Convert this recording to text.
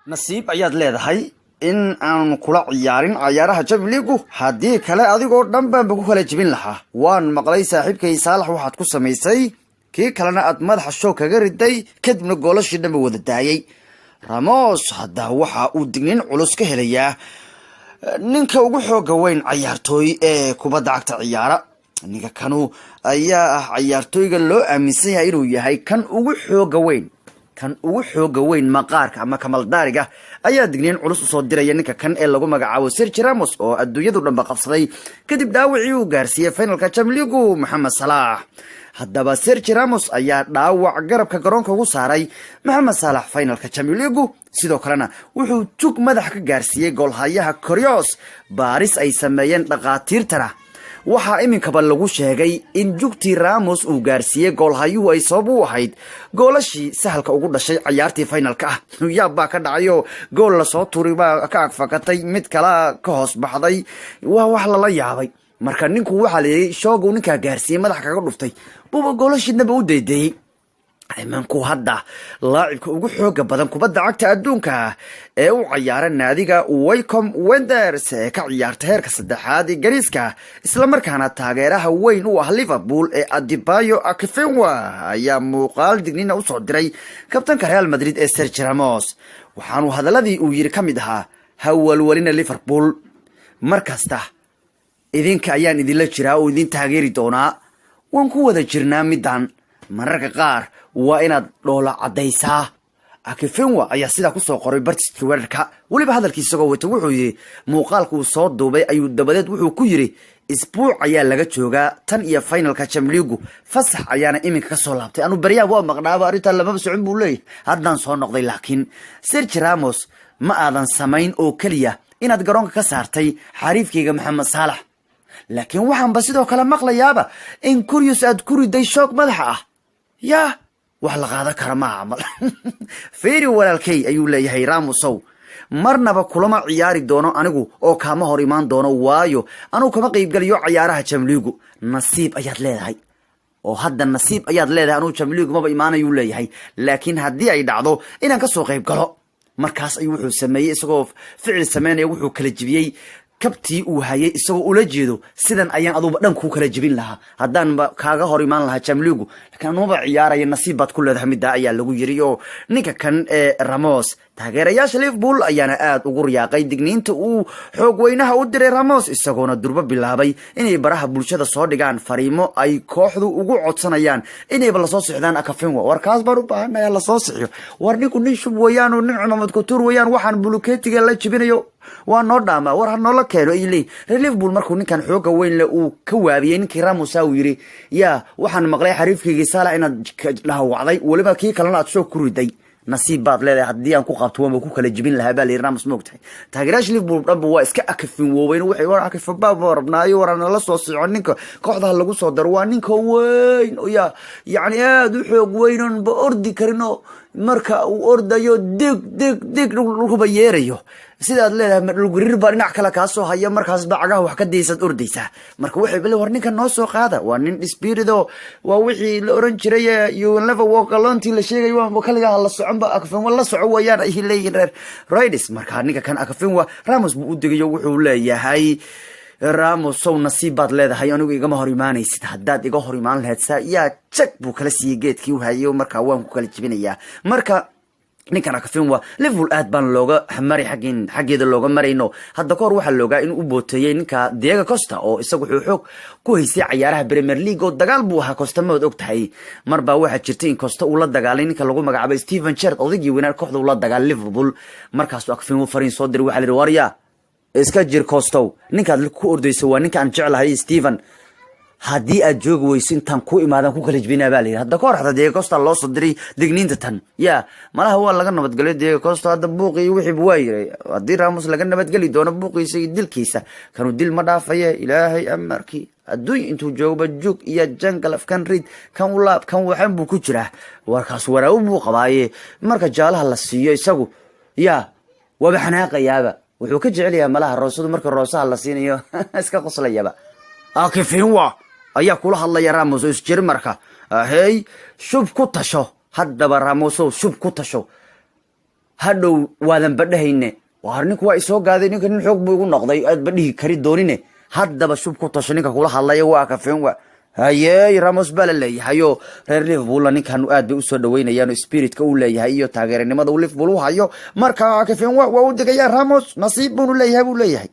nasiib ayaad leedahay in aan kula ciyaarin ciyaaraha Champions League haddii kale adigoo dhan baan ku kala jibin lahaa. Waan maqlay saaxiibkay Saalax waxaad ku samaysay kii kalena aad madaxa show kaga riday kadibna goolashii dhanba wada daayay. Ramos hadda waxa uu dignin culus ka helayaa ninka ugu xooga weyn ciyaartooy ee kubadda cagta ciyaara. ninka kanu ayaa ah ciyaartooyga loo aaminsan yahay inuu yahay kan ugu xooga weyn maqaarka ama kamaldaariga ayaa digniin culus u soo diraya ninka kan ee lagu magacaabo Sergio Ramos oo adduunyadu dhanba qabsaday kadib dhaawacii uu gaarsiiyay finalka Champions League Mohamed Salah. haddaba Sergio Ramos ayaa dhaawac garabka garoonka ugu saaray Mohamed Salah finalka Champions League sidoo kalena wuxuu jug madax ka gaarsiiyay goolhayaha Karius baaris ay sameeyeen dhaqaatiirtana waxaa iminkaba lagu sheegay in jugtii Ramos uu gaarsiiyay goolhayuhu ay sabab u ahayd goolashii sahalka ugu dhashay ciyaartii finalka ah. yaabba ka dhacayo gool la soo tuuray baa ka agfakatay mid kala ka hoos baxday waa wax la yaabay marka ninku waxa leeyahay shoogu ninka gaarsiiyay madax kaga dhuftay buuba goolashidnaba u deedeeyay. imanku hadda laacibka ugu xooga badan kubadda cagta adduunka ee u ciyaara naadiga Wycombe Wanderers ee ka ciyaarta heerka saddexaad ee Ingiriiska isla markaana taageeraha weyn u ah Liverpool ee Adebayo Akifenwa ayaa muuqaal digniina u soo diray kabtanka Real Madrid ee Sergio Ramos waxaanu hadaladii uu yiri kamid ahaa hawalwalina Liverpool markasta idinka ayaan idinla jiraa oo idin taageeri doonaa waan ku wada jirnaa midaan mararka qaar waa inaad dhoola cadaysaa. Akifenwa ayaa sidaa ku soo qoray bartiska Twitterka waliba hadalkiisa isagoo wata wuxuu yiri muuqaalku uu soo duubay ayuu dabadeed wuxuu ku yiri isbuuc ayaa laga joogaa tan iyo finalka Champions League fasax ayaana iminka ka soo laabtay anu bariyaa waa maqnaaba arinta lama socon buu leeyahay haddaan soo noqday laakiin Sergio Ramos ma aadan samayn oo kaliya inaad garoonka ka saartay xariifkayga Mohamed Salah laakiin waxaan ba sidoo kale maqlayaaba in Karius aad ku riday shoog madaxa ah yaa wax la qaadan kara ma amal fiiri walaalkay ayuu leeyahay Ramosow marnaba kulama ciyaari doono anigu oo kama hor imaan doono waayo anu kama qayb galiyo ciyaaraha Champions League nasiib ayaad leedahay oo hadda nasiib ayaad leedahay anu Champions League maba imaanayo leeyahay laakiin haddii ay dhacdo inaan ka soo qayb galo markaas ayuu wuxuu sameeyay isagoo ficil sameynaya wuxuu kala jibiyay kabtii uu hayay isagoo ula jeedo sidan ayaan aduba dhan ku kala jibin lahaa haddaan kaaga hor imaan lahaa Champions League laakiin anuba ciyaaraya nasiib baad ku leedahay midda ayaa lagu yiri oo ninka kan ee Ramos taageerayaasha Liverpool ayaana aad ugu riyaaqay digniinta uu xoog weynaha u diray Ramos isagoona durba bilaabay inay baraha bulshada soo dhigaan fariimo ay kooxdu ugu codsanayaan inay la soo socdaan Akifenwa warkaas baan u baahanahay la soo socdo war ninku nin shub weeyaan oo nin Maxamed Couture weeyaan waxaan buluketiga la jibinayo waa noo dhaama war hanoola keeno ilay Liverpool markuu ninkan xooga weyn la uu ka waabiyay ninkii Ramos uu yiri yaa waxaan maqlay xariifkayga Salah inaad dhaawacday waliba kii kalena aad soo kuriday nasiib baad leedahay haddii aan ku qabto waan ku kala jibin lahaa baa Ramos moogtahay taageerayaasha Liverpool dhanba waa iska Akifenwoobeen waxay war Akifenwa rabnaayo warana la soo socon ninka kooxda lagu soo daro waa ninka weyn oo yaani aad u xoog weyn oo ba ordi karino marka uu ordayo dig dhulkuba yeerayo sidaad leedahay dhulgariir baa dhinac kale ka soo haya markaas bacagaha wax ka deysad ordaysa marka waxay bal war ninka noo soo qaada waa nin spirido waa wixii la oran jiray you never walk alone tii la sheegay waa kaliya la socon ba Akifenwa la soco wayaan ay leeyihiin reer Raiders marka ninka kan Akifenwa Ramos buu u digayo wuxuu leeyahay Ramos soo nasiib baad leedahay anigu igama hor imaanaysid haddaad iga hor imaan lahayd yaa check buu kala siiyay geedkii uu hayo marka waan ku kala jibinayaa marka ninkan Akifenwa Liverpool aad baan looga xamari xageeda looga marayno hadda koor waxa looga in uu booteeyay ninka Diego Costa oo isagu xoog ku haysay ciyaaraha Premier League oo dagaal buu ahaa Costa ma ogtahay marba waxa jirtay in Costa uu la dagaalay ninka lagu magacaabo Steven Gerrard odaygii weynaar kooxda uu la dagaal Liverpool markaas Akifenwa fariin soo diray waxa la yiri warya iska jir Costa ninka ku ordayso waa ninka aan jeclahay Steven haddii aad joogi weysin tan ku imaadan ku kala jibinaa baa leeyahay hadda koor hadda Diego Costa loo soo diray digniinta tan yaa malaha waa laga nabadgalay Diego Costa hadda buuqii wixii buu waayay haddii Ramos laga nabadgali doono buuqiisa iyo dilkiisa kanu dil ma dhaafaya ilaahay amarkii adduun intuu joogo joog iyo jungle afkan reed kan ulaab kan waxan buu ku jiraa warkaas waraaw buu qabaaye marka jaalaha la siiyo isagu yaa waba xanaaqayaaba wuxuu ka jecel yahay malaha roosadu marka roosaha la siinayo iska qoslayaba Akifenwa ayaa kula hadlaya Ramos oo isjir marka hey shub ku tasho haddaba Ramos oo shub ku tasho hadhow waadan badhahayne waar ninku waa isoo gaaday ninka nin xoog buu igu noqday aad badhihi kari doonine haddaba shub ku tasho ninka kula hadlaya waa kafeen waa hayey Ramos baa la leeyahayo reer Liverpool ninkan aad bay u soo dhaweynayaan spiritka uu leeyahay iyo taageeranimada uu Liverpool u hayo marka kafeen waa u degaya Ramos nasiib buu leeyahay